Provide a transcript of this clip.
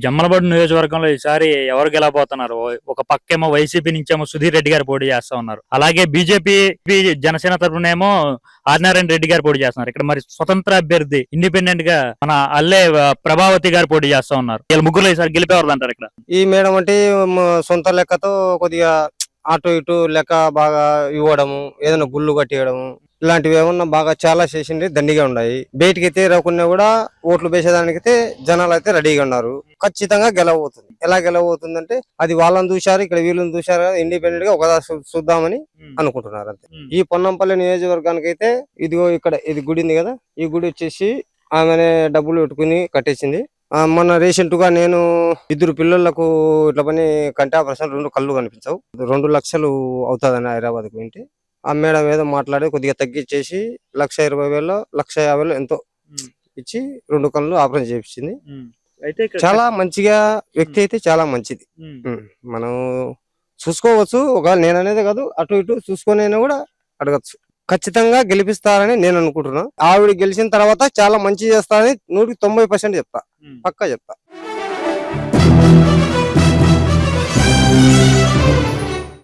జమ్మలమడుగు నియోజకవర్గంలో ఈసారి ఎవరు గెలవబోతున్నారు? ఒక పక్కేమో వైసీపీ నుంచేమో సుధీర్ రెడ్డి గారు పోటీ చేస్తా ఉన్నారు. అలాగే బీజేపీ జనసేన తరఫునేమో ఆదినారాయణ రెడ్డి గారు పోటీ చేస్తున్నారు. ఇక్కడ మరి స్వతంత్ర అభ్యర్థి ఇండిపెండెంట్ గా మన అల్లే ప్రభావతి గారు పోటీ చేస్తా ఉన్నారు. వీళ్ళ ముగ్గురు ఈసారి గెలిపేవారు అంటారు. ఇక్కడ ఈ మేడం అంటే సొంత లెక్కతో కొద్దిగా అటు ఇటు లెక్క బాగా ఇవ్వడము, ఏదైనా గుళ్ళు కట్టియడము, ఇలాంటివి ఏమన్నా బాగా చాలా చేసింది దండిగా ఉన్నాయి. బయటికి అయితే రాకుండా కూడా ఓట్లు వేసేదానికైతే జనాలు అయితే రెడీగా ఉన్నారు. ఖచ్చితంగా గెలవబోతుంది. ఎలా గెలవబోతుందంటే అది వాళ్ళని చూశారు, ఇక్కడ వీళ్ళని చూశారు, ఇండిపెండెంట్ గా ఒకదా చూద్దామని అనుకుంటున్నారు అంతే. ఈ పొన్నంపల్లి నియోజకవర్గానికి అయితే ఇదిగో ఇక్కడ ఇది గుడి ఉంది కదా, ఈ గుడి వచ్చేసి ఆమెనే డబ్బులు పెట్టుకుని కట్టేసింది. మొన్న రీసెంట్ గా నేను 2 పిల్లలకు ఇట్లా పని కంటి ఆపరేషన్ 2 కళ్ళు కనిపించవు, 2 లక్షలు అవుతుందని హైదరాబాద్ కు ఏంటి ఆ మేడం ఏదో మాట్లాడి కొద్దిగా తగ్గించేసి 1,20,000 1,50,000 ఎంతో ఇచ్చి 2 కళ్ళు ఆపరేషన్ చేయించింది. అయితే చాలా మంచిగా వ్యక్తి అయితే చాలా మంచిది. మనం చూసుకోవచ్చు. ఒకవేళ నేను అనేది కాదు, అటు ఇటు చూసుకొని కూడా అడగచ్చు. ఖచ్చితంగా గెలిపిస్తారని నేను అనుకుంటున్నా. ఆవిడ గెలిచిన తర్వాత చాలా మంచి చేస్తారని 190% చెప్తా, పక్కా చెప్తా.